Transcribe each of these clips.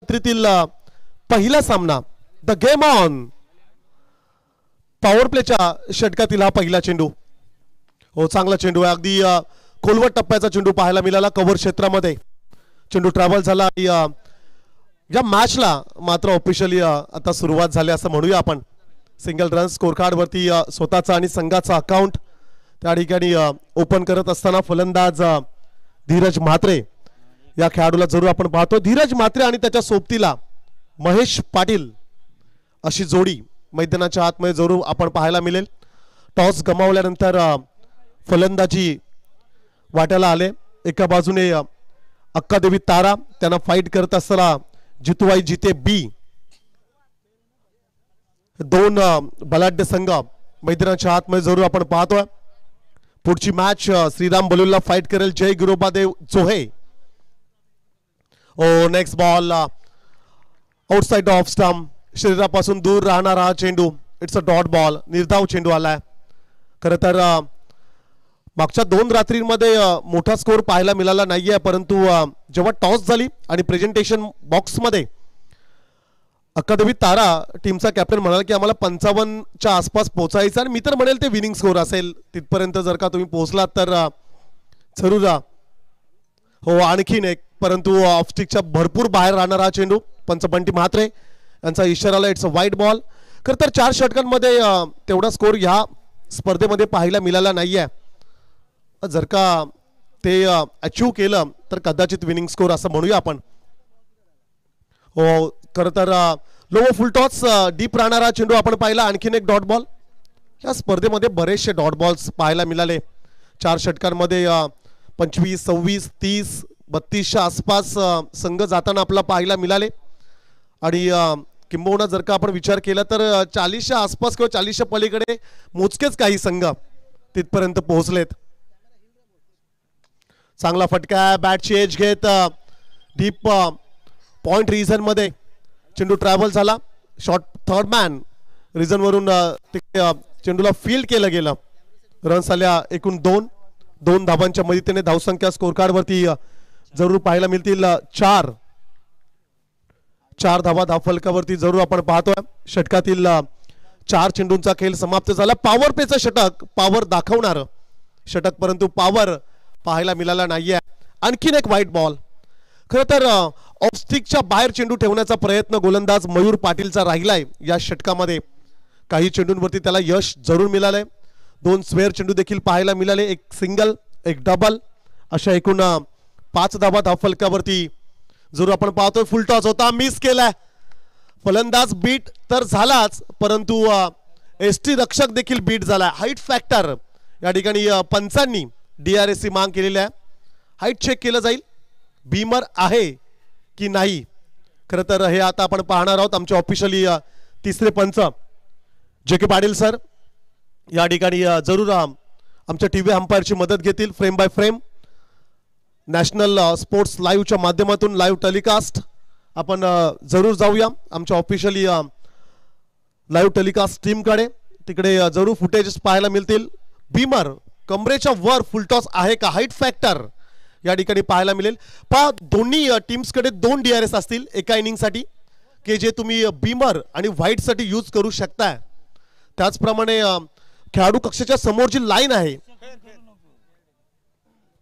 रात्रीतील पहिला सामना the game on power प्लेच्या षटकातील हा पहिला चेंडू. हो चांगला चेंडू आहे, अगदी खोलवट टप्प्याचा चेंडू पाहायला मिळाला कव्हर क्षेत्रामध्ये. चेंडू ट्रॅव्हल झाला. या मॅचला मात्र ऑफिशियली आता सुरुवात झाली असं म्हणूया आपण. सिंगल रन स्कोर कार्ड वरती स्वतःचा आणि संघाचा अकाउंट त्या ठिकाणी ओपन करत असताना फलंदाज धीरज म्हात्रे या खेळाडूला जरूर आपण पाहतो. धीरज म्हात्रे आणि त्याच्या सोबतीला महेश पाटील अशी जोडी मैदानाच्या आतमध्ये जरूर आपण पाहायला मिळेल. टॉस गमावल्यानंतर फलंदाजी वाट्याला आले. एका बाजूने अक्कादेवी तारा त्यांना फाईट करत असताना जितूबाई जिते बी, दोन बलाढ्य संघ मैदानाच्या आतमध्ये जरूर आपण पाहतोय. पुढची मॅच श्रीराम बलूलला फाईट करेल जय गिरोबादेव जोहे. ओ next ball outside off stump, शरीरापासून दूर राहणारा हा चेंडू. इट्स अ डॉट बॉल, निर्धाव चेंडू आलाय. खरं तर मागच्या 2 रात्रींमध्ये मोठा स्कोर पाहायला मिळाला नाहीये, परंतु जेव्हा टॉस झाली आणि प्रेझेंटेशन बॉक्समध्ये अकादमी तारा टीमचा कॅप्टन म्हणाला की आम्हाला 55च्या आसपास पोहोचायचं आणि मी तर म्हणेल ते विनिंग स्कोर असेल. तिथपर्यंत जर का तुम्ही पोहोचलात तर जरूर हो आणखीन एक, परंतु ऑफस्टिकच्या भरपूर बाहेर राहणारा हा चेंडू. पंचपंटी म्हात्रे यांचा इशाराला इट्स अ वाईट बॉल. खरं तर 4 षटकांमध्ये तेवढा स्कोर ह्या स्पर्धेमध्ये पाहायला मिळाला नाहीये. जर का ते अचीव केलं तर कदाचित विनिंग स्कोर असं म्हणूया आपण. हो खरं तर लो फुल टॉस डीप राहणारा चेंडू आपण पाहिला. आणखीन एक डॉट बॉल. या स्पर्धेमध्ये बरेचसे डॉट बॉल्स पाहायला मिळाले. 4 षटकांमध्ये 25, 26, 30, 32च्या आसपास संघ जाताना आपला पाहायला मिळाले. आणि किंबहुना जर का आपण विचार केला तर 40च्या आसपास किंवा 40च्या पलीकडे मोजकेच काही संघ तिथपर्यंत पोहोचलेत. चांगला फटका, बॅटची एज घेत डीप पॉइंट रिजन मध्ये चेंडू ट्रॅव्हल झाला. शॉर्ट थर्ड मॅन रिजन वरून चेंडूला फील्ड केलं गेलं. रन्स आल्या एकूण 2 धाबांच्या मदतीने धावसंख्या स्कोर कार्ड वरती जरूर पाहायला मिळतील 4 धाबा धावफलकावरती जरूर आपण पाहतोय. षटकातील 4 चेंडूंचा खेळ समाप्त झाला. पॉवर प्लेचं षटक, पॉवर दाखवणार षटक, परंतु पॉवर पाहायला मिळाला नाहीये. आणखीन एक व्हाईट बॉल. खरं तर ऑफस्टिकच्या बाहेर चेंडू ठेवण्याचा प्रयत्न गोलंदाज मयूर पाटीलचा राहिलाय या षटकामध्ये. काही चेंडूंवरती त्याला यश जरूर मिळालंय. 2 स्क्वेअर चेंडू देखील पाहायला मिळाले. एक सिंगल, एक डबल, अशा एकूण 5 धाबा धावफलकावरती जरूर आपण पाहतोय. फुल टॉस होता, मिस केलाय. फलंदाज बीट तर झालाच, परंतु एसटी रक्षक देखील बीट झाला. हाईट फॅक्टर या ठिकाणी पंचांनी DRS ची मांग केलेली आहे. हाईट चेक केलं जाईल, बीमर आहे की नाही. खरं तर हे आता आपण पाहणार आहोत. आमचे ऑफिशियली तिसरे पंच JK पाटील सर या ठिकाणी जरूर आमच्या टीव्ही अंपायरची मदत घेतील. Frame by frame national sports लाईव्हच्या माध्यमातून लाईव्ह टेलिकास्ट आपण जरूर जाऊया आमच्या ऑफिशियली लाईव्ह टेलिकास्ट टीमकडे. तिकडे जरूर फुटेज पाहायला मिळतील. बीमर कमरेच्या वर फुलटॉस आहे का, हाईट फॅक्टर या ठिकाणी पाहायला मिळेल. पहा दोन्ही टीम्सकडे 2 DRS असतील एका इनिंगसाठी, की जे तुम्ही बीमर आणि व्हाईट साठी यूज करू शकताय. त्याचप्रमाणे खेळाडू कक्षाच्या समोर जी लाईन आहे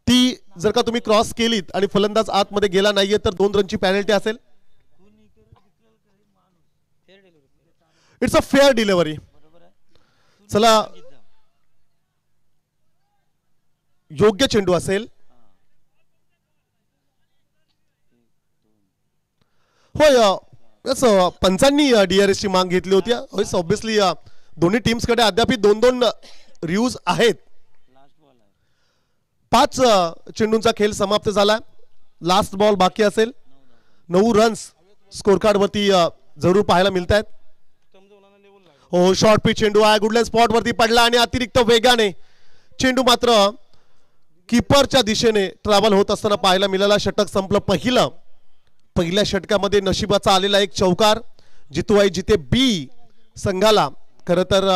ती जर का तुम्ही क्रॉस केलीत आणि फलंदाज आतमध्ये गेला नाहीये तर 2 रनची पेनल्टी असेल. It's a fair delivery. चला योग्य चेंडू असेल. होय पंचांनी DRS ची मांग घेतली होती. ऑब्विसली दोन्ही टीम्सकडे अद्याप 2-2 रिव्ह्यूज आहेत. 5 चेंडूंचा खेळ समाप्त झाला. लास्ट बॉल बाकी असेल. 9 रन्स स्कोर कार्ड वरती जरूर पाहायला मिळत आहेत. हो शॉर्ट पिच चेंडू आहे, गुडलँड स्पॉट वरती पडला आणि अतिरिक्त वेगाने चेंडू मात्र कीपरच्या दिशेने ट्रॅव्हल होत असताना पाहायला मिळाला. षटक संपलं पहिल्या षटकामध्ये नशिबाचा आलेला एक चौकार जितूबाई जिते बी संघाला. खरं तर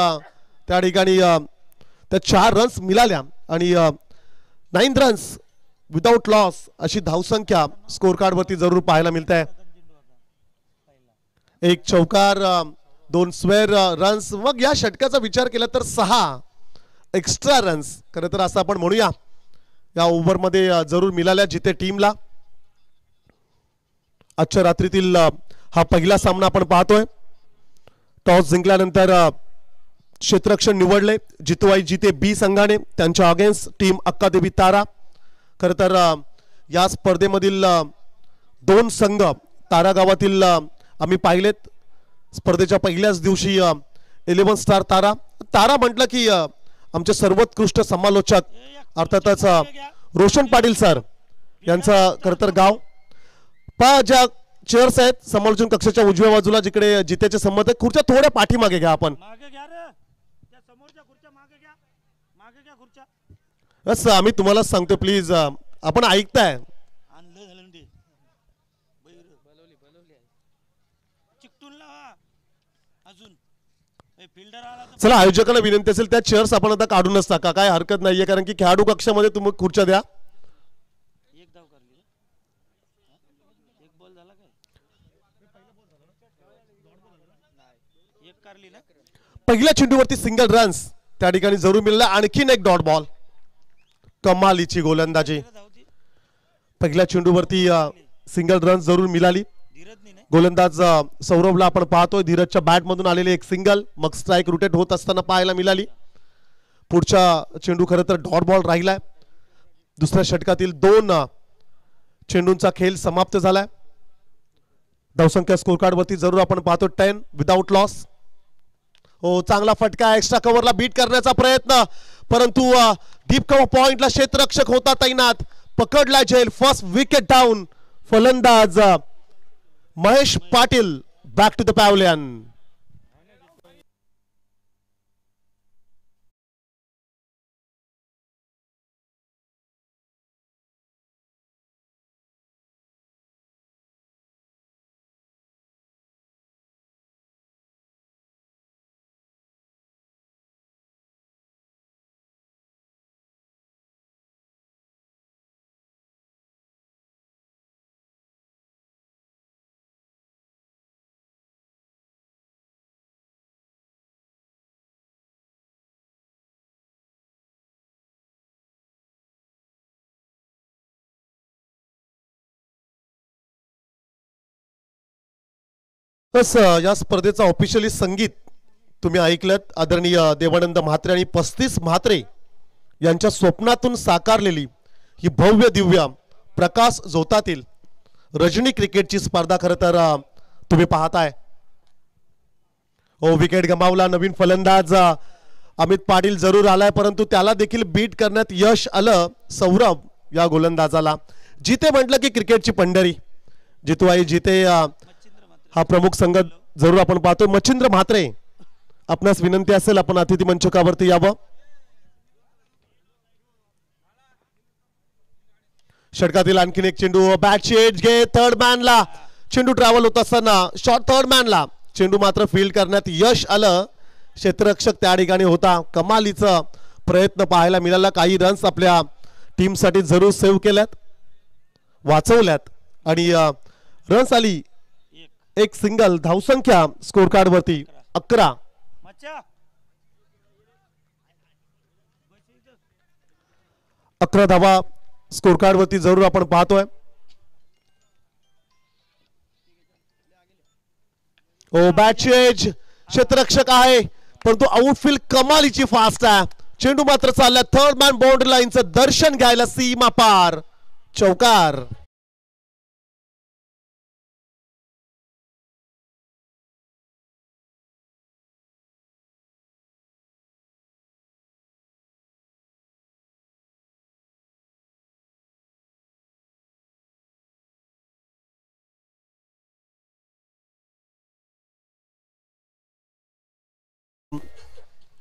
त्या ठिकाणी त्या 4 रन्स मिळाल्या आणि 9 रन्स विदाउट लॉस अशी धावसंख्या स्कोर कार्ड वरती जरूर पाहायला मिळते. एक चौकार, 2 स्क्वेअर रन्स. मग या षटकाचा विचार केला तर 6 एक्स्ट्रा रन्स खरं तर असं आपण म्हणूया या ओव्हरमध्ये जरूर मिळाल्या जिथे टीमला. आजच्या रात्रीतील हा पहिला सामना आपण पाहतोय. टॉस जिंकल्यानंतर क्षेत्ररक्षण निवडले जितवाई जिते बी संघाने. त्यांच्या अगेन्स्ट टीम अक्कादेवी तारा. खरं तर या स्पर्धेमधील 2 संघ तारा गावातील आम्ही पाहिलेत स्पर्धेच्या पहिल्याच दिवशी. 11 स्टार तारा. तारा म्हटलं की आमचे सर्वोत्कृष्ट समालोचक अर्थातच रोशन पाटील सर यांचं खरं तर गाव. ज्या चेअर्स आहेत समालोचन कक्षाच्या उजव्या बाजूला जिकडे जितेचे संमत आहे, खुर्च्या थोड्या पाठीमागे घ्या आपण. बस आम्ही तुम्हाला सांगतो प्लीज आपण ऐकताय. चला आयोजकांना विनंती असेल त्या चेअर्स आपण आता काढूनच टाका, काय हरकत नाहीये, कारण की खेळाडू कक्षामध्ये तुम्ही खुर्च्या द्या. पहिल्या चेंडूवरती सिंगल रन्स त्या ठिकाणी जरूर मिळाला. आणखीन एक डॉट बॉल. कमालीची गोलंदाजी. पहिल्या चेंडूवरती सिंगल रन्स जरूर मिळाली. गोलंदाज सौरभला आपण पाहतोय धीरजच्या बॅट मधून आलेले एक सिंगल, मग स्ट्राइक रोटेट होत असताना पाहायला मिळाली. पुढचा चेंडू खरं तर डॉट बॉल राहिलाय. दुसऱ्या षटकातील 2 चेंडूंचा खेळ समाप्त झालाय. धावसंख्या स्कोर कार्ड वरती जरूर आपण पाहतो 10 विदाउट लॉस. हो चांगला फटका. एक्स्ट्रा कव्हरला बीट करण्याचा प्रयत्न, परंतु डीप कव्हर पॉइंटला क्षेत्ररक्षक होता तैनात. पकडला जेल. First wicket down. फलंदाज Mahesh Patil back to the pavilion. बस या स्पर्धेचा ऑफिशियली संगीत तुम्ही ऐकलत. आदरणीय देवानंद म्हात्रे आणि 35 म्हात्रे यांच्या स्वप्नातून साकारलेली ही भव्य दिव्य प्रकाश झोतातील रजनी क्रिकेटची स्पर्धा खरं तर तुम्ही पाहताय. हो विकेट गमावला. नवीन फलंदाज अमित पाटील जरूर आलाय, परंतु त्याला देखील बीट करण्यात यश आलं सौरभ या गोलंदाजाला. जिते म्हटलं की क्रिकेटची पंढरी. जितवाई जिते हा प्रमुख संघ जरूर आपण पाहतोय. मच्छिंद्र म्हात्रे आपणास विनंती असेल आपण अतिथी मंचकावरती यावं. षटकातील आणखीन एक चेंडू. बॅटची एज घे थर्ड मॅनला. चेंडू ट्रॅव्हल होत असताना शॉट थर्ड मॅनला. चेंडू मात्र फील्ड करण्यात यश आलं. क्षेत्ररक्षक त्या ठिकाणी होता. कमालीचा प्रयत्न पाहायला मिळाला. काही रन्स आपल्या टीमसाठी जरूर सेव्ह केल्यात, वाचवल्यात आणि रन्स आली. एक सिंगल. धावसंख्या स्कोर कार्ड वरती 11. 11 धावा स्कोर कार्ड वरती जरूर आपण पाहतोय. ओ बॅटची एज. क्षेत्ररक्षक आहे परंतु आउटफील्ड कमालीची फास्ट आहे. चेंडू मात्र चालला थर्ड मॅन बाउंड्री लाईनचं दर्शन घ्यायला. सीमा पार. चौकार.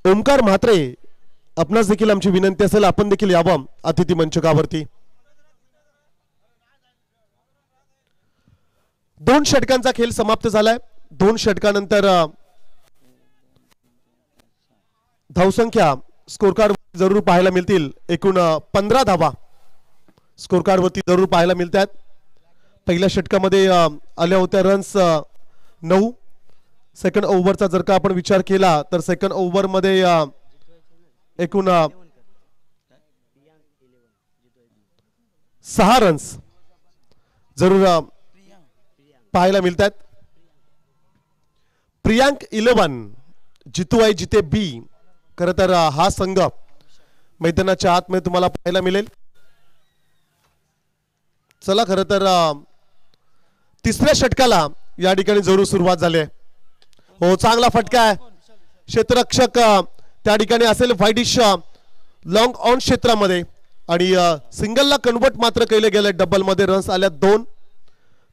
ओमकार म्हात्रे आपणास देखील आमची विनंती असेल आपण देखील यावं अतिथी मंचकावरती. 2 षटकांचा खेळ समाप्त झालाय. 2 षटकानंतर धावसंख्या स्कोर कार्ड जरूर पाहायला मिळतील. एकूण 15 धावा स्कोर कार्ड वरती जरूर पाहायला मिळतात. पहिल्या षटकामध्ये आल्या होत्या रन्स 9, सेकंड ओव्हरचा जर का आपण विचार केला तर सेकंड ओव्हरमध्ये एकूण 6 रन्स जरूर पाहायला मिळतात. प्रियांक 11 जितू आहे जिते बी. खरं तर हा संघ मैदानाच्या आतमध्ये तुम्हाला पाहायला मिळेल. चला खरं तर तिसऱ्या षटकाला या ठिकाणी जरूर सुरुवात झाली आहे. हो चांगला फटका आहे. क्षेत्ररक्षक त्या ठिकाणी असेल वाईडिश लॉंग ऑन क्षेत्रामध्ये आणि सिंगलला कन्वर्ट मात्र केले गेले. डबल मध्ये रन्स आल्या 2.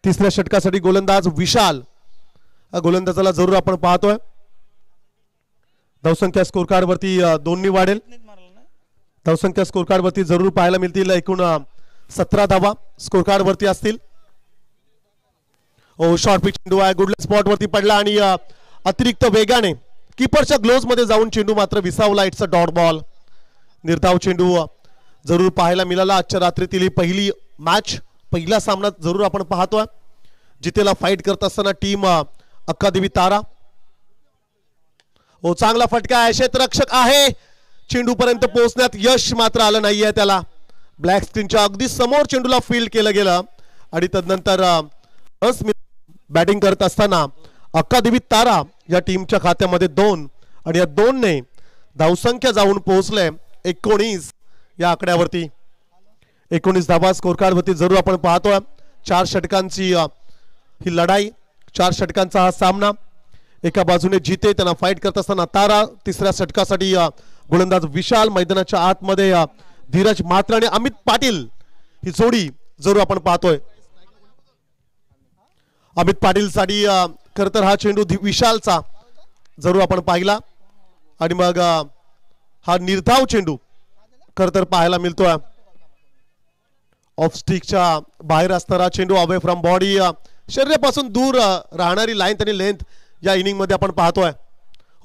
तिसऱ्या षटकासाठी गोलंदाज विशाल. गोलंदाजाला जरूर आपण पाहतोय. धावसंख्या स्कोर कार्ड वरती 2 वाढेल. धावसंख्या स्कोर कार्ड वरती जरूर पाहायला मिळतील. एकूण 17 धावा स्कोर कार्ड वरती असतील. ओ शॉर्ट पिच चेंडू आहे. गुडलक स्पॉट वरती पडला आणि अतिरिक्त वेगाने कीपरच्या ग्लोव्ज मध्ये जाऊन चेंडू मात्र विसावला. It's a dot ball. निर्धाव चेंडू जरूर पाहायला मिळाला. आजच्या रात्रीतील पहिली मॅच पहिला सामना जरूर आपण पाहतोय. जितेला फाईट करत असताना टीम अक्कादेवी तारा. हो चांगला फटका आहे. क्षेत्ररक्षक आहे. चेंडू पर्यंत पोहोचण्यात यश मात्र आलं नाहीये त्याला. ब्लॅक स्क्रीनच्या अगदी समोर चेंडूला फील्ड केलं गेलं आणि तदनंतर बॅटिंग करत असताना अक्कादेवी तारा या टीमच्या खात्यामध्ये 2 आणि या 2 ने धावसंख्या जाऊन पोहोचले 19 या आकड्यावरती. 19 धावा स्कोर कार्ड वरती जरूर आपण पाहतोय. 4 षटकांची ही लढाई. 4 षटकांचा हा सामना. एका बाजूने जिते त्यांना फाईट करत असताना तारा. तिसऱ्या षटकासाठी गोलंदाज विशाल. मैदानाच्या आतमध्ये धीरज मात्र आणि अमित पाटील ही जोडी जरूर आपण पाहतोय. अमित पाटील साठी खर तर हा चेंडू विशालचा जरूर आपण पाहिला आणि मग हा निर्धाव चेंडू खर तर पाहायला मिळतोय. ऑफ स्टिकच्या बाहेर असणारा चेंडू अवे फ्रॉम बॉडी. शरीरापासून दूर राहणारी लाईन आणि लेंथ या इनिंग मध्ये आपण पाहतोय.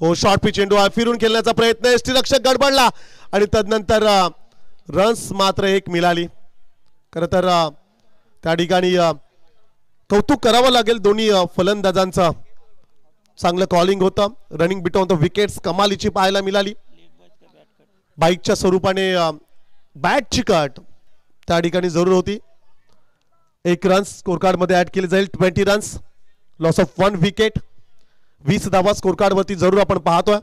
हो शॉर्ट पिच चेंडू फिरून खेळण्याचा प्रयत्न. यष्टीरक्षक गडबडला आणि तदनंतर रन्स मात्र 1 मिळाली. खरं तर त्या ठिकाणी कौतुक करावं लागेल दोन्ही फलंदाजांचं. चांगलं कॉलिंग होतं. रनिंग बिटॉन द विकेट्स कमालीची पाहायला मिळाली. बाईकच्या स्वरूपाने बॅटची कट त्या ठिकाणी जरूर होती. 1 रन्स स्कोर कार्ड मध्ये ऍड केले जाईल. 20 रन्स लॉस ऑफ 1 विकेट. 20 धावा स्कोर कार्ड वरती जरूर आपण पाहतोय.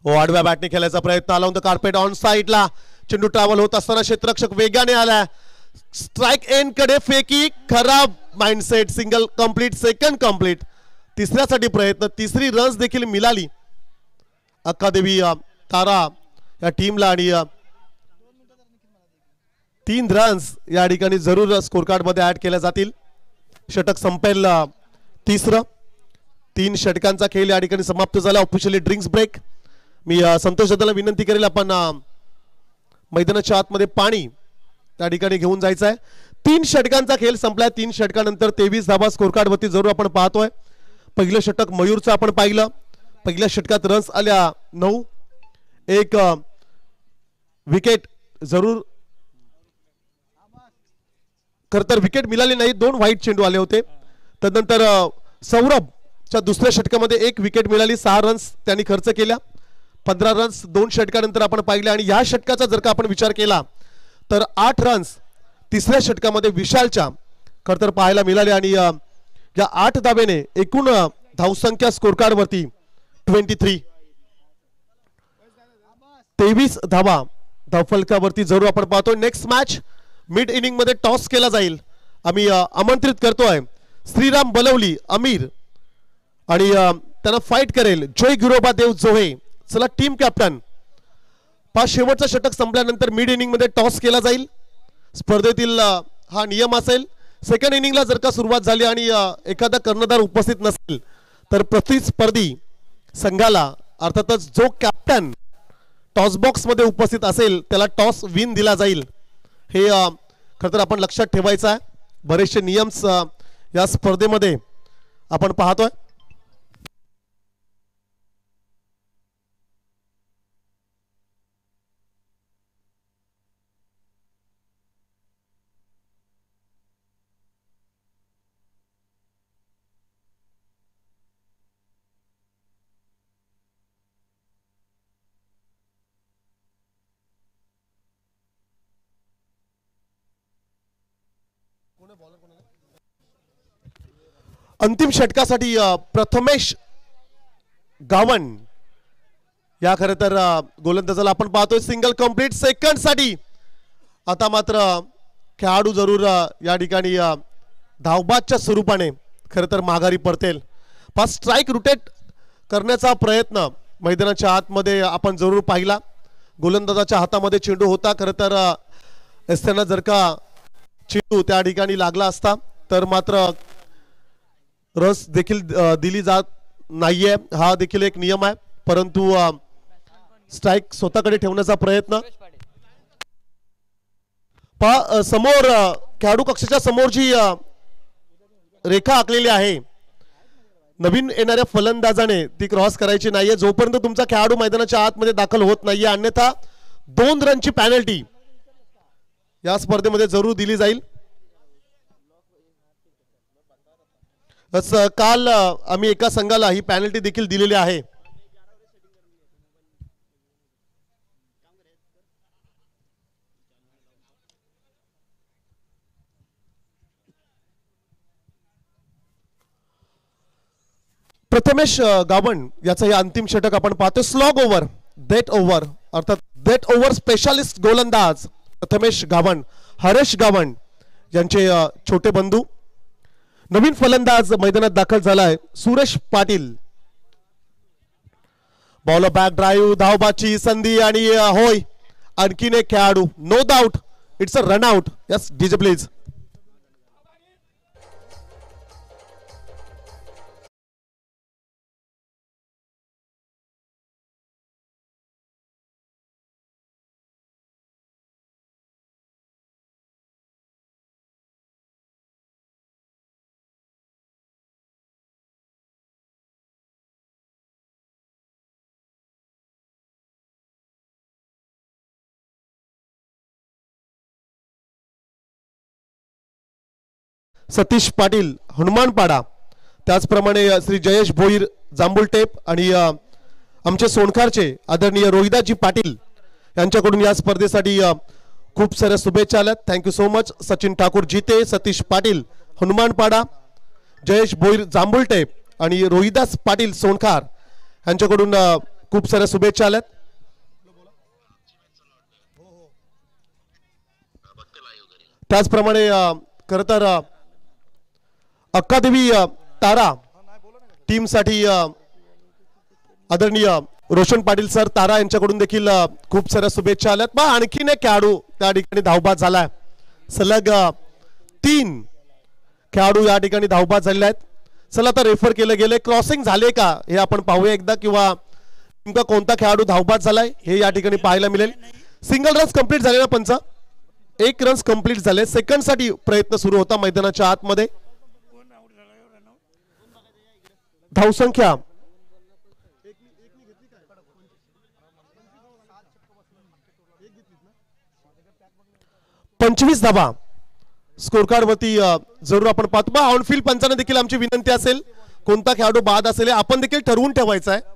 हो आडव्या बॅटने खेळायचा प्रयत्न. आला द कार्पेट ऑन साइडला. चेंडू ट्रॅव्हल होत असताना क्षेत्ररक्षक वेगाने आला. स्ट्राइक एंड कडे फेकी. खराब mindset. Single complete. Second complete. तिसऱ्यासाठी प्रयत्न. तिसरी रन्स देखील मिळाली अक्कादेवी तारा या टीमला आणि 3 रन्स या ठिकाणी जरूर स्कोर कार्ड मध्ये ऍड केल्या जातील. षटक संपेल तिसरं. 3 षटकांचा खेळ या ठिकाणी समाप्त झाला. Officially drinks break. मी संतोष दादाला विनंती करेल आपण मैदानाच्या आतमध्ये पाणी त्या ठिकाणी घेऊन जायचं आहे. 3 षटकांचा खेळ संपलाय. 3 षटकानंतर 23 धावा स्कोर कार्ड वरती जरूर आपण पाहतोय. पहिलं षटक मयूरचं आपण पाहिलं. पहिल्या षटकात रन्स आल्या 9. 1 विकेट जरूर खर तर विकेट मिळाली नाही. 2 व्हाईट चेंडू आले होते. तदनंतर सौरभच्या दुसऱ्या षटकामध्ये 1 विकेट मिळाली. 6 रन्स त्यांनी खर्च केल्या. 15 रन्स 2 षटकानंतर आपण पाहिले आणि या षटकाचा जर का आपण विचार केला तर 8 रन्स तिसऱ्या षटकामध्ये विशालच्या खर तर पाहायला मिळाले आणि या 8 धावेने एकूण धावसंख्या स्कोर कार्ड वरती 23. 23 धावा धावफलकावरती जरूर आपण पाहतोय. नेक्स्ट मॅच मिड इनिंग मध्ये टॉस केला जाईल. आम्ही आमंत्रित करतोय श्रीराम बलवली अमीर आणि त्यांना फाईट करेल जय गिरोबा देव जोहे. चला टीम कॅप्टन. 5 शेवटचा षटक संपल्यानंतर मिड इनिंग मध्ये टॉस केला जाईल. स्पर्धेतील हा नियम असेल. सेकंड इनिंगला जर का सुरुवात झाली आणि एखादा कर्णधार उपस्थित नसेल तर प्रतिस्पर्धी संघाला अर्थातच जो कॅप्टन टॉस बॉक्स मध्ये उपस्थित असेल त्याला टॉस विन दिला जाईल. हे खरं तर आपण लक्षात ठेवायचं आहे. बरेचसे नियम्स या स्पर्धेमध्ये आपण पाहतोय. अंतिम षटकासाठी प्रथमेश गावण या खरं तर गोलंदाजाला आपण पाहतोय सिंगल कंप्लीट सेकंड साठी. आता मात्र खेळाडू जरूर या ठिकाणी धावबादच्या स्वरूपाने खरं तर माघारी परतेल. पाच स्ट्राईक रोटेट करण्याचा प्रयत्न मैदानाच्या आतमध्ये आपण जरूर पाहिला. गोलंदाजाच्या हातामध्ये चेंडू होता. खरं तर एसत्यांना जर का चेंडू त्या ठिकाणी लागला असता तर मात्र रस देखील दिली जात नाहीये. हा देखील एक नियम आहे. परंतु स्ट्राईक स्वतःकडे ठेवण्याचा प्रयत्न पहा. समोर खेळाडू कक्षाच्या समोर जी रेखा आखलेली आहे नवीन येणाऱ्या फलंदाजाने ती क्रॉस करायची नाहीये जोपर्यंत तुमचा खेळाडू मैदानाच्या आतमध्ये दाखल होत नाहीये. अन्यथा 2 रनची पॅनल्टी या स्पर्धेमध्ये जरूर दिली जाईल. काल आम्ही एका संघाला ही पॅनल्टी देखील दिलेली आहे. प्रथमेश गावण याचं हे अंतिम षटक आपण पाहतो. स्लॉग ओव्हर डेट ओव्हर अर्थात डेट ओव्हर स्पेशालिस्ट गोलंदाज प्रथमेश गावण, हरेश गावण यांचे छोटे बंधू. नवीन फलंदाज मैदानात दाखल झालाय Suresh Patil. Ball back drive धावबाची संधी आणि होय आणखीन एक खेळाडू. No doubt it's a run out. Yes DJ please. Satish Patil Hanumanpada, त्याचप्रमाणे श्री जयेश भोईर जांभुलटेप आणि आमचे सोनखारचे आदरणीय रोहिदाजी पाटील यांच्याकडून या स्पर्धेसाठी खूप साऱ्या शुभेच्छा आल्यात. Thank you so much. Sachin Thakur जीते, सतीश पाटील हनुमानपाडा, जयेश भोईर जांभुलटेप आणि रोहिदास पाटील सोनखार यांच्याकडून खूप साऱ्या शुभेच्छा आल्यात. त्याचप्रमाणे खरं तर अक्कादेवी तारा टीम साठी आदरणीय रोशन पाटील सर तारा यांच्याकडून देखील खूप साऱ्या शुभेच्छा आल्यात. बा आणखीन एक खेळाडू त्या ठिकाणी धावबाद झालाय. सलग 3 खेळाडू या ठिकाणी धावबाद झालेले आहेत. चला आता रेफर केलं गेले. क्रॉसिंग झाले का हे आपण पाहूया एकदा, किंवा नेमका कोणता खेळाडू धावबाद झालाय हे या ठिकाणी पाहायला मिळेल. सिंगल रन्स कंप्लीट झाले ना पंच? 1 रन्स कंप्लीट झाले. सेकंड साठी प्रयत्न सुरू होता मैदानाच्या आतमध्ये. धावसंख्या 25 धावा स्कोर कार्ड वरती जरूर आपण पाहतो. ऑनफिल्ड पंचांना देखील आमची विनंती असेल कोणता खेळाडू बाद असेल आपण देखील ठरवून ठेवायचा आहे.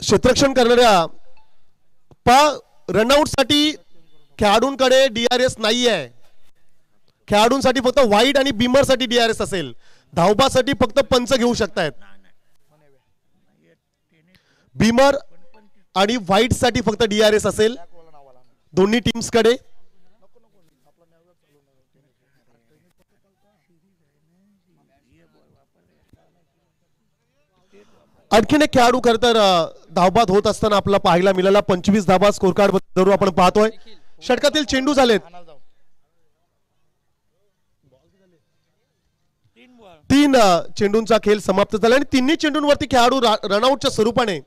क्षेत्ररक्षण करणाऱ्या रनआउट साठी खेळाडूंकडे डीआरएस नाहीये. खेळाडूंसाठी फक्त वाईड आणि बीमर साठी डीआरएस असेल. धावबासाठी फक्त पंच घेऊ शकतायत. बीमर आणि व्हाईट साठी फक्त डीआरएस असेल दोन्ही टीम्स कडे. आणखीन एक खेळाडू खरं तर धावबाद होत असताना आपल्याला पाहायला मिळाला. 25 धावा स्कोर कार्ड जरूर आपण पाहतोय. षटकातील चेंडू झालेत 3 चेंडूंचा खेळ समाप्त झाला आणि तिन्ही चेंडूंवरती खेळाडू रनआउटच्या स्वरूपाने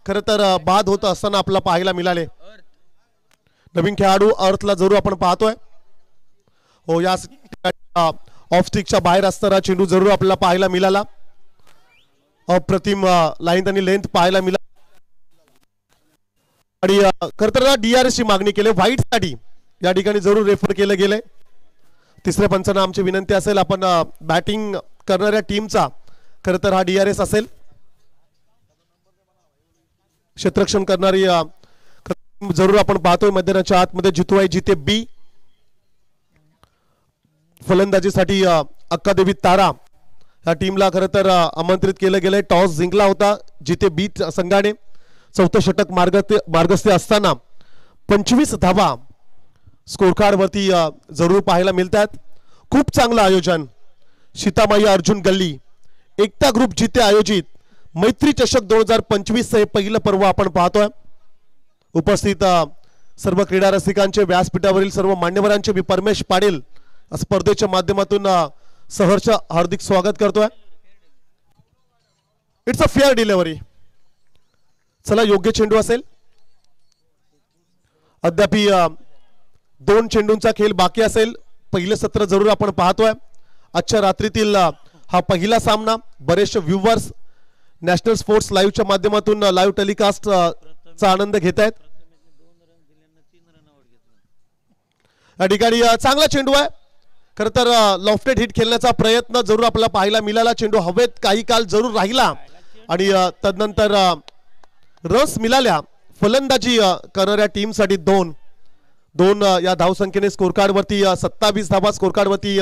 खरं तर बाद होत असताना आपल्याला पाहायला मिळाले. नवीन खेळाडू अर्थला जरूर आपण पाहतोय. हो या ऑफ स्टिकच्या बाहेर असताना चेंडू जरूर आपल्याला पाहायला मिळाला. अप्रतिम लाईन आणि लेंथ पाहायला मिळाला आणि खरं तर डीआरएस ची मागणी केली. व्हाईट साठी या ठिकाणी जरूर रेफर केलं गेलंय. तिसऱ्या पंचांना आमची विनंती असेल आपण बॅटिंग करणाऱ्या टीमचा खरं तर हा DRS असेल. क्षेत्ररक्षण करणारी जरूर आपण पाहतोय मैदानाच्या आतमध्ये जितूबाई जिते बी. फलंदाजीसाठी अक्कादेवी तारा या टीमला खरं तर आमंत्रित केलं गेलंय. टॉस जिंकला होता जिते बी संघाने. चौथं षटक मार्गस्थ असताना 25 धावा स्कोर कार्ड वरती जरूर पाहायला मिळतात. खूप चांगलं आयोजन. सीतामाई अर्जुन गल्ली एकता ग्रुप जिथे आयोजित मैत्री चषक 2025 हे पहिलं पर्व आपण पाहतोय. उपस्थित सर्व क्रीडा रसिकांचे, व्यासपीठावरील सर्व मान्यवरांचे मी परमेश पाटील स्पर्धेच्या माध्यमातून सहर्ष हार्दिक स्वागत करतोय. It's a fair delivery. चला योग्य चेंडू असेल. अद्याप 2 चेंडूंचा खेळ बाकी असेल. पहिलं सत्र जरूर आपण पाहतोय. आजच्या रात्रीतील हा पहिला सामना बरेचसे व्ह्यूवर्स नॅशनल स्पोर्ट्स लाईव्हच्या माध्यमातून लाईव्ह टेलिकास्ट चा आनंद घेत आहेत. या ठिकाणी चांगला चेंडू आहे. खरं तर लॉफ्टेड हिट खेळण्याचा प्रयत्न जरूर आपल्याला पाहायला मिळाला. चेंडू हवेत काही काळ जरूर राहिला आणि तदनंतर रस मिळाल्या. फलंदाजी करणाऱ्या टीमसाठी 2 या धावसंख्येने स्कोर कार्ड वरती 27 धावा स्कोर कार्ड वरती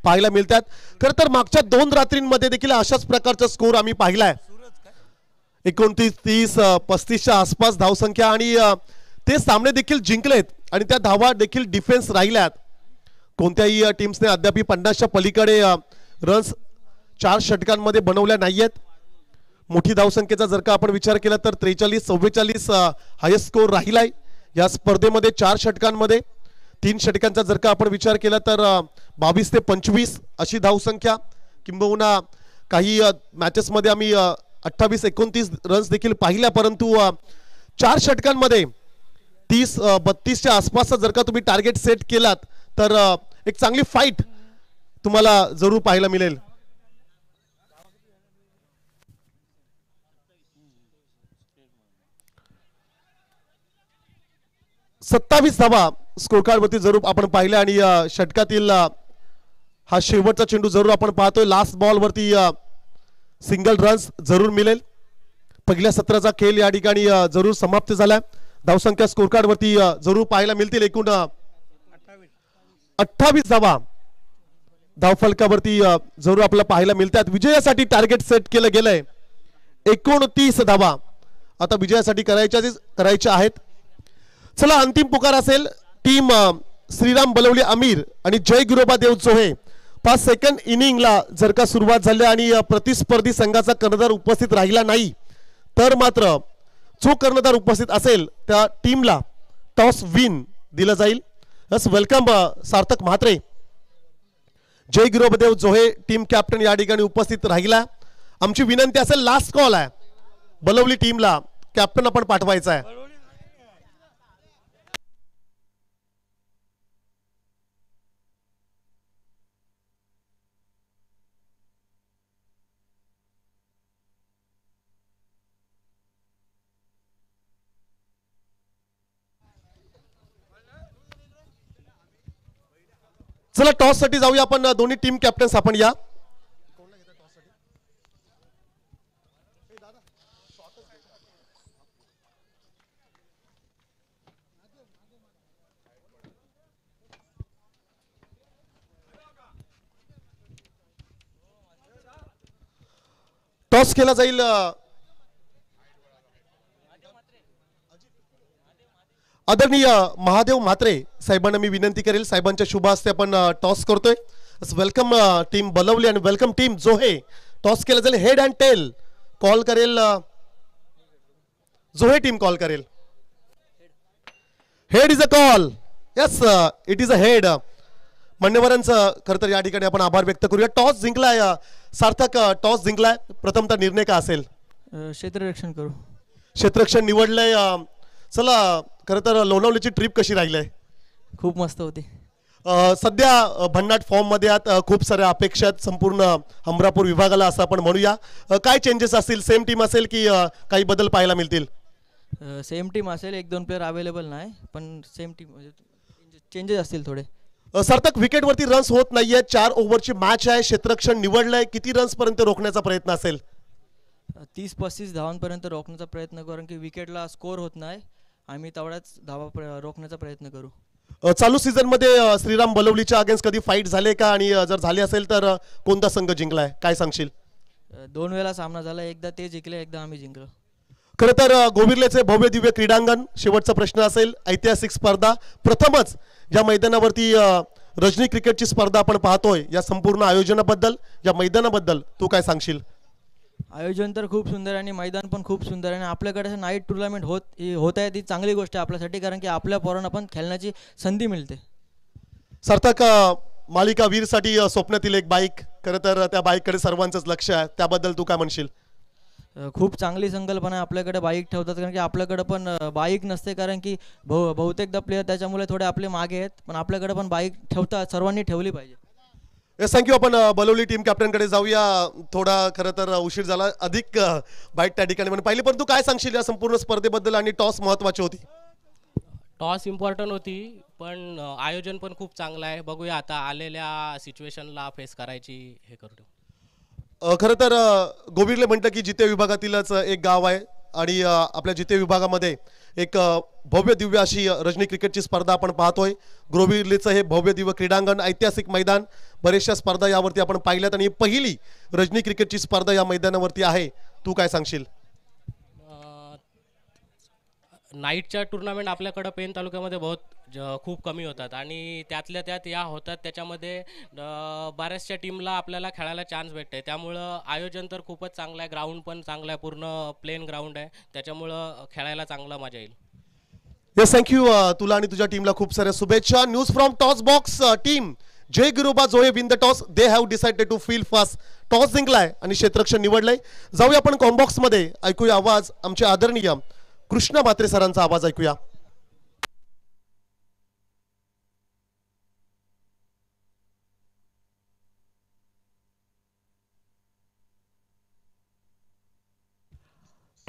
पाहायला मिळतात. खरं तर मागच्या 2 रात्रींमध्ये देखील अशाच प्रकारचा स्कोर आम्ही पाहिलाय. 29, 30, 35च्या आसपास धावसंख्या आणि ते सामने देखील जिंकलेत आणि त्या धावा देखील डिफेन्स राहिल्यात. कोणत्याही टीम्सने अद्याप 50च्या पलीकडे रन्स 4 षटकांमध्ये बनवल्या नाहीयेत. मोठी धावसंख्येचा जर का आपण विचार केला तर 43-44 हायेस्ट स्कोर राहिलाय या स्पर्धेमध्ये 4 षटकांमध्ये. 3 षटकांचा जर का आपण विचार केला तर 22 ते 25 अशी धावसंख्या. किंबहुना काही मॅचेसमध्ये आम्ही 28-29 रन्स देखील पाहिल्या. परंतु 4 षटकांमध्ये 30-32च्या आसपास जर का तुम्ही टार्गेट सेट केलात तर एक चांगली फाईट तुम्हाला जरूर पाहायला मिळेल. सत्तावीस धावा स्कोर कार्ड वरती जरूर आपण पाहिल्या आणि षटकातील हा शेवटचा चेंडू जरूर आपण पाहतोय. लास्ट बॉल वरती सिंगल रन्स जरूर मिळेल. पहिल्या सत्राचा खेळ या ठिकाणी जरूर समाप्त झाला. धावसंख्या स्कोर कार्ड वरती जरूर पाहायला मिळतील. एकूण 28 धावा धावफलकावरती जरूर आपल्याला पाहायला मिळतात. विजयासाठी टार्गेट सेट केलं गेलंय 29 धावा आता विजयासाठी करायच्या आहेत. चला अंतिम पुकार असेल. टीम श्रीराम बलवली अमीर आणि जय गिरोबा देव जोहे 5 सेकंड इनिंगला जर का सुरुवात झाली आणि प्रतिस्पर्धी संघाचा कर्णधार उपस्थित राहिला नाही तर मात्र जो कर्णधार उपस्थित असेल त्या टीमला टॉस विन दिलं जाईल. यस वेलकम सार्थक म्हात्रे. जय गिरोबा देव जोहे टीम कॅप्टन या ठिकाणी उपस्थित राहिला. आमची विनंती असेल लास्ट कॉल आहे बलवली टीमला कॅप्टन आपण पाठवायचा आहे. चला टॉस साठी जाऊया आपण. दोन्ही टीम कॅप्टन्स आपण या. टॉस केला जाईल आदरणीय महादेव म्हात्रे साहेबांना मी विनंती करेल. साहेबांच्या शुभ हस्ते आपण टॉस करतोय. वेलकम टीम बलवली आणि वेलकम टीम जोहे. टॉस केला जाईल हेड अँड टेल कॉल करेल जोहे टीम कॉल करेल. Head is a call. Yes it is a head. मान्यवरांचं खरं तर या ठिकाणी आपण आभार व्यक्त करूया. टॉस जिंकलाय सार्थक. टॉस जिंकलाय. प्रथमतः निर्णय का असेल? क्षेत्ररक्षण करू. क्षेत्ररक्षण निवडलंय. चला खरं तर लोणावळ्याची ट्रिप कशी राहिली आहे? खूप मस्त होती. सध्या भन्नाट फॉर्म मध्ये आत. खूप साऱ्या अपेक्षा आहेत संपूर्ण हमरापूर विभागाला असं आपण म्हणूया. काय चेंजेस असतील? सेम टीम असेल की काही बदल पाहायला मिळतील? सेम टीम असेल. 1-2 प्लेयर अवेलेबल नाही पण सेम टीम चेंजेस असतील थोडे. सार्थक विकेटवरती रन्स होत नाहीये, 4 ओव्हरची मॅच आहे, क्षेत्ररक्षण निवडलंय, किती रन्स पर्यंत रोखण्याचा प्रयत्न असेल? 30-35 धावांपर्यंत रोखण्याचा प्रयत्न करू, कारण की विकेटला स्कोर होत नाही. आम्ही तेवढ्याच धावा रोखण्याचा प्रयत्न करू. चालू सीझन मध्ये श्रीराम बलवलीच्या अगेन्स्ट कधी फाईट झाले का, आणि जर झाले असेल तर कोणता संघ जिंकलाय, काय सांगशील? 2 वेळा सामना झाला, एकदा ते जिंकले, एकदा आम्ही जिंकलो. खरं तर गोविर्लेचे भव्य दिव्य क्रीडांगण, शेवटचा प्रश्न असेल. ऐतिहासिक स्पर्धा, प्रथमच या मैदानावरती रजनी क्रिकेटची स्पर्धा आपण पाहतोय. या संपूर्ण आयोजनाबद्दल, या मैदानाबद्दल तू काय सांगशील? आयोजन तर खूप सुंदर आहे आणि मैदान पण खूप सुंदर आहे, आणि आपल्याकडे नाईट टुर्नामेंट होत आहे, ती चांगली गोष्ट आहे आपल्यासाठी, कारण की आपल्या पोरांना पण खेळण्याची संधी मिळते. सार्थक, मालिका वीरसाठी स्वप्नातील एक बाईक, खरं तर त्या बाईककडे सर्वांचंच लक्ष आहे, त्याबद्दल तू काय म्हणशील? खूप चांगली संकल्पना आहे. आपल्याकडे बाईक ठेवतात, कारण की आपल्याकडे पण बाईक नसते, कारण की बहुतेकदा प्लेयर त्याच्यामुळे थोडे आपले मागे आहेत, पण आपल्याकडे पण बाईक ठेवतात, सर्वांनी ठेवली पाहिजे. Yes, thank you. आपण बलवली टीम कॅप्टनकडे जाऊया. थोडा खरं तर उशीर झाला, अधिक बाईट त्या ठिकाणी पण पाहिली, पण तू काय सांगशील या संपूर्ण स्पर्धेबद्दल? आणि टॉस महत्वाची होती. टॉस इम्पॉर्टंट होती, पण आयोजन पण खूप चांगलं आहे. बघूया आता आलेल्या सिच्युएशनला फेस करायची हे करू. खरं तर गोविर्ले म्हणतं की जिते विभागातीलच एक गाव आहे, आणि आपल्या जिते विभागामध्ये एक भव्य दिव्य अशी रजनी क्रिकेटची स्पर्धा आपण पाहतोय. गोविर्लेचं हे भव्य दिव्य क्रीडांगण, ऐतिहासिक मैदान, बरेचशा स्पर्धा यावरती आपण पाहिल्यात, आणि पहिली रजनी क्रिकेटची स्पर्धा या मैदानावरती आहे. तू काय सांगशील? नाईटच्या टुर्नामेंट आपल्याकडं पेन तालुक्यामध्ये खूप कमी होतात, आणि त्यातल्या त्यात या होतात, त्याच्यामध्ये बऱ्याचशा टीमला आपल्याला खेळायला चान्स भेटते. त्यामुळं आयोजन तर खूपच चांगलं आहे, ग्राउंड पण चांगलं आहे, पूर्ण प्लेन ग्राउंड आहे, त्याच्यामुळं खेळायला चांगला मजा येईल. Yes, thank you. तुला आणि तुझ्या टीमला खूप साऱ्या शुभेच्छा. News from toss box team. जय गिरोबा जोहे win the toss, they have decided to field first. Toss जिंकलाय आणि क्षेत्ररक्षण निवडलंय. जाऊया आपण कॉम्बॉक्स मध्ये, ऐकूया आवाज आमचे आदरणीय कृष्णा म्हात्रे सरांचा आवाज ऐकूया.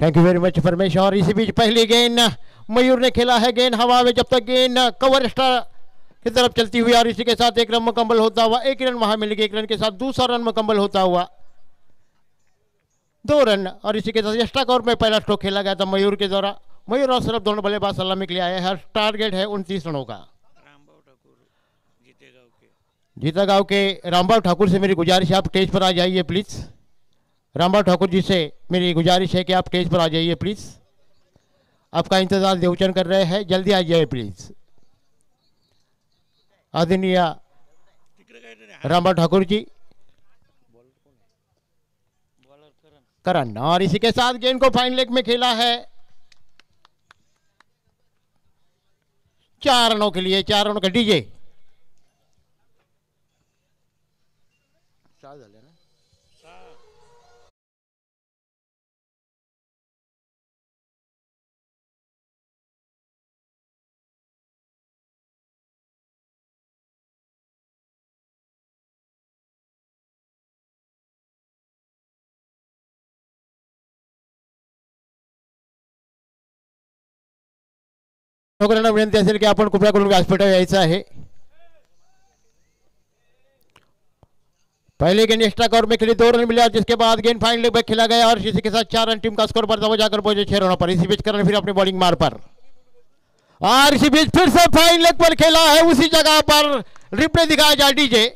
थैंक यू वेरी मच परमेश. और इसी बीच पहली गेंद मयूर ने खेला है, गेंद हवा में, जब तक गेंद कवर स्टार की तरफ चलती हुई, और इसी के साथ एक रन मुकम्मल होता हुआ, 1 रन वहां मिल गया, 1 रन के साथ दूसरा रन मुकम्मल होता हुआ 2 रन, और इसी के साथ एक्स्ट्रा कवर में पहला स्ट्रोक खेला गया था मयूर के द्वारा. मयूर और सिर्फ दोनों बल्लेबाज सलामी के लिए आए हैं. टारगेट है 29 रनों का. जीता गांव के रामबाब ठाकुर से मेरी गुजारिश है, आप स्टेज पर आ जाइए प्लीज. रामबाब ठाकुर जी से मेरी गुजारिश है कि आप स्टेज पर आ जाइए प्लीज. आपका इंतजार देवचंद कर रहे हैं, जल्दी आ जाइए प्लीज. आदरणीय रामबाब ठाकुर जी, करण, और इसी के साथ गेंद को फाइन लेग में खेला है 4 रनों के लिए. 4 रनों का डीजे नोकरांना विनंती असेल की आपण कृपया करून व्यासपीठावर यायचं आहे. पहले गेंद एक्स्ट्रा कवर में खेली, 2 रन मिला, जिसके बाद गेंद फाइन लेग में खेला गया, और इसी के साथ 4 रन टीम का स्कोर बढ़ता हुआ जाकर पहुंचे 6 रनों पर. इसी बीच करण फिर अपनी बॉलिंग मार पर, और इसी बीच फिर से फाइन लेग पर खेला है, उसी जगह पर रिप्ले दिखाया जाए डीजे.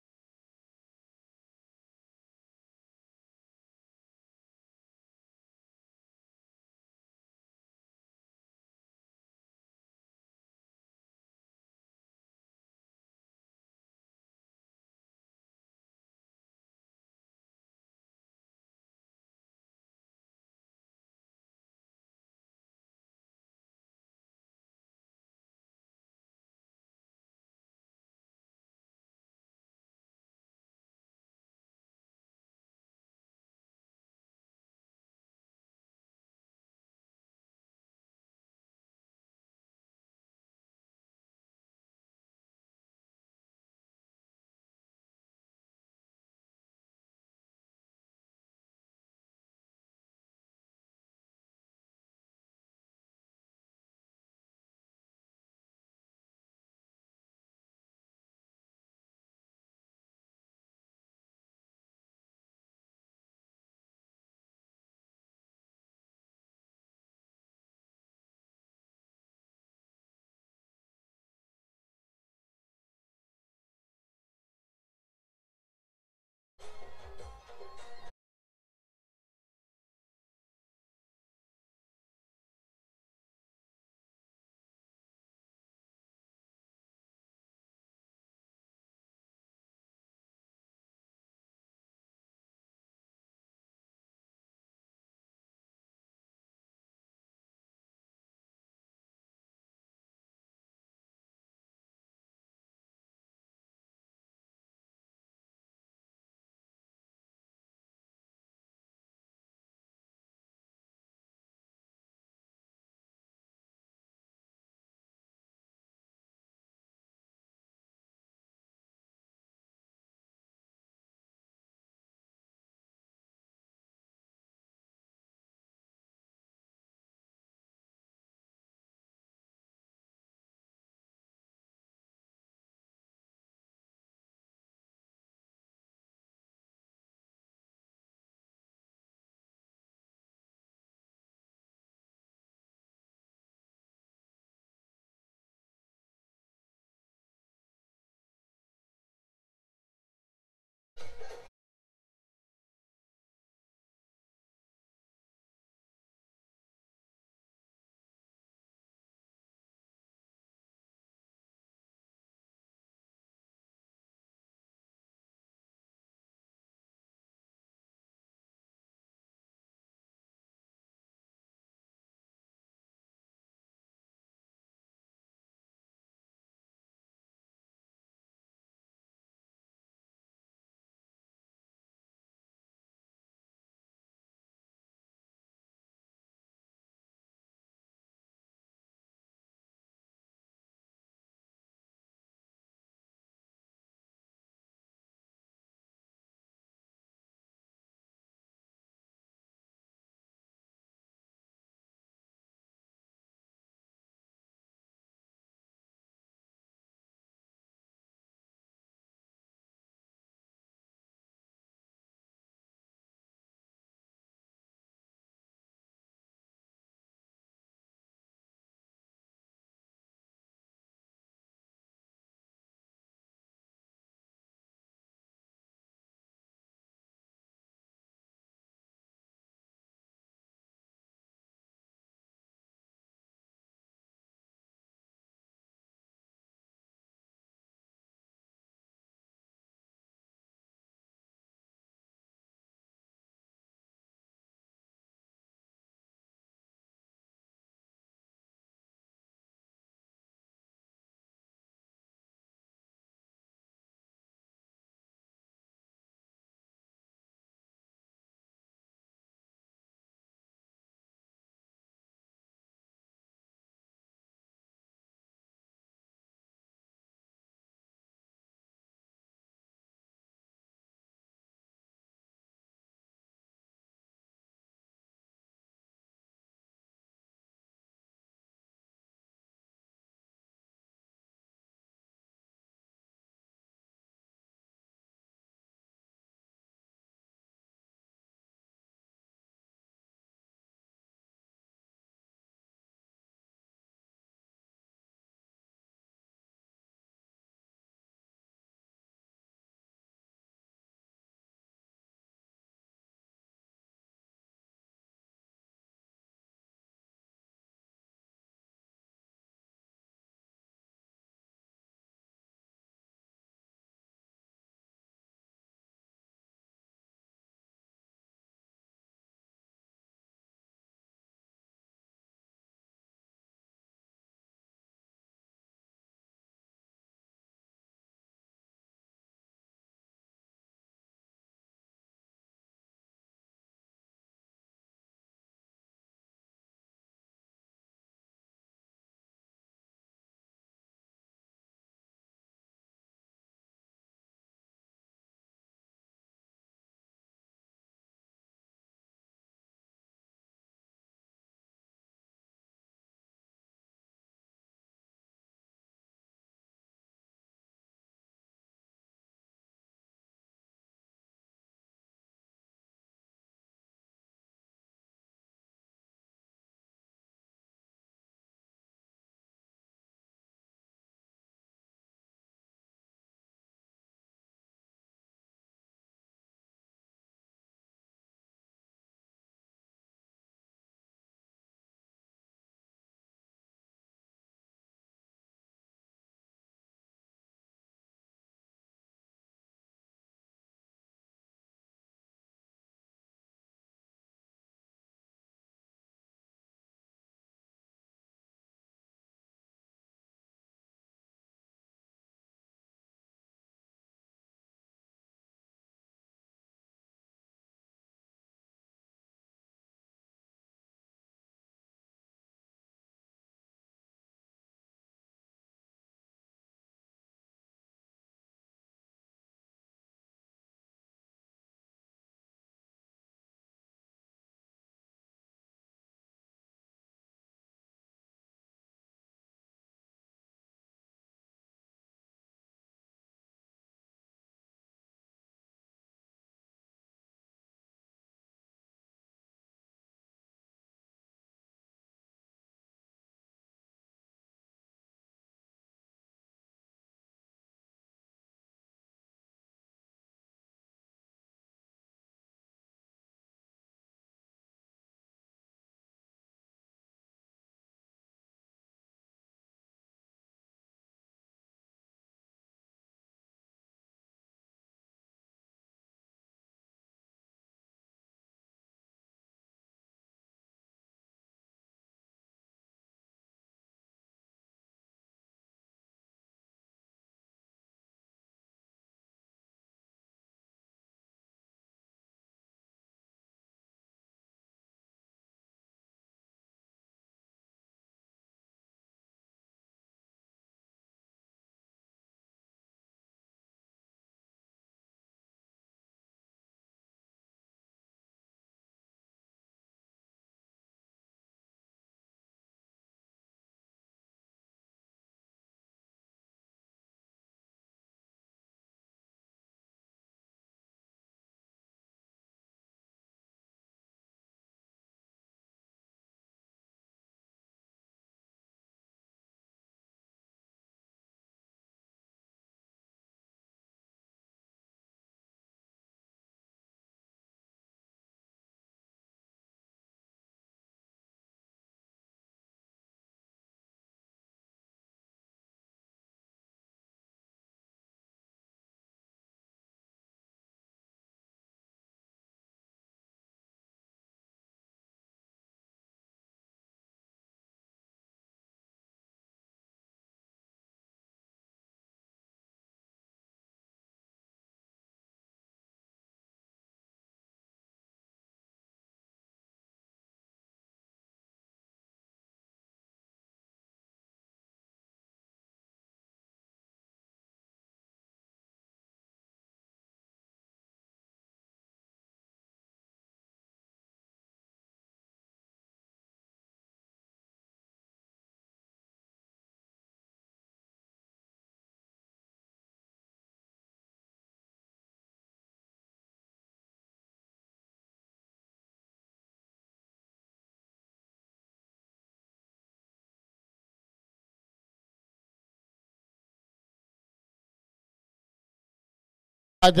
आज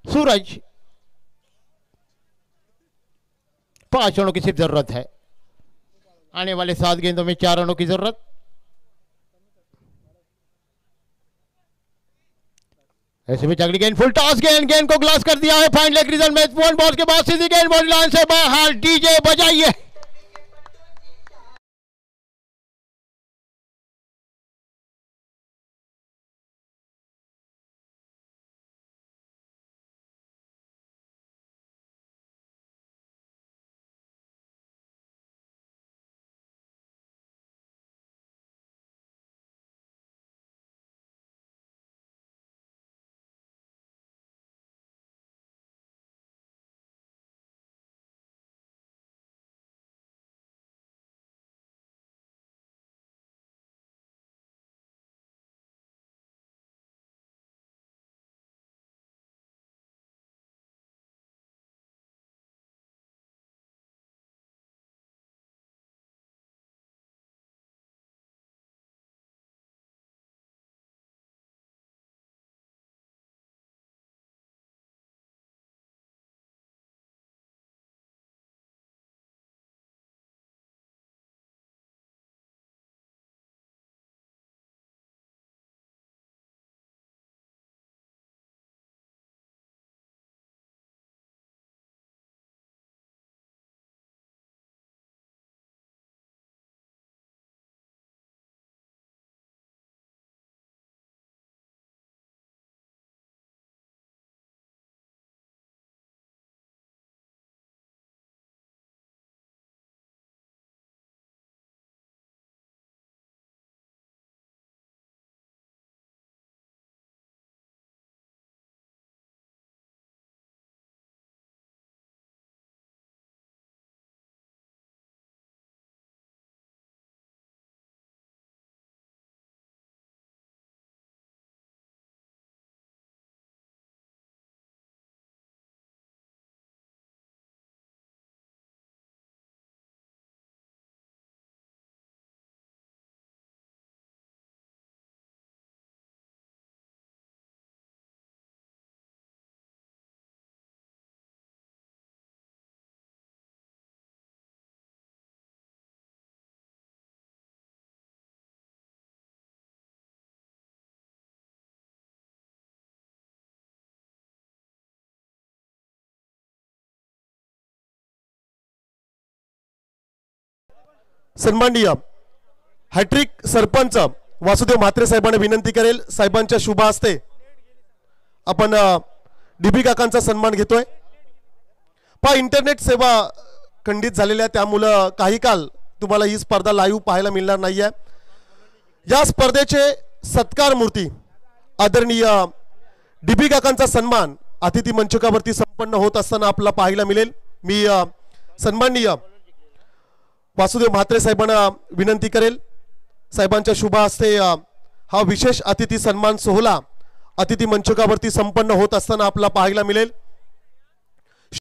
सूरज 5 रनों की सिर्फ जरूरत है, आने वाले 7 गेंदों में 4 रनों की जरूरत। ऐसे में अगली गेंद फुल टॉस गेंद को ग्लास कर दिया है। फाइन लेग रिजल्ट में 1 बॉल के बाद सीधी गेंद बॉडी लाइन से बाहर। डीजे बजाइए। सन्माननीय हॅट्रिक सरपंच वासुदेव म्हात्रे साहेबांना विनंती करेल, साहेबांच्या शुभ हस्ते आपण डीबी काकांचा सन्मान घेतोय। इंटरनेट सेवा खंडित झालेल्या त्यामुळे काही काल तुम्हाला ही स्पर्धा लाईव्ह पाहायला मिळणार नाहीये। या स्पर्धेचे सत्कार मूर्ती आदरणीय डीबी काकांचा सन्मान अतिथी मंचकावरती संपन्न होत असताना आपल्याला पाहायला मिळेल। मी सन्माननीय वासुदेव म्हात्रे साहेबांना विनंती करेल, साहेबांच्या शुभ हस्ते हा विशेष अतिथी सन्मान सोहळा अतिथी मंचकावरती संपन्न होत असताना आपल्याला पाहायला मिळेल।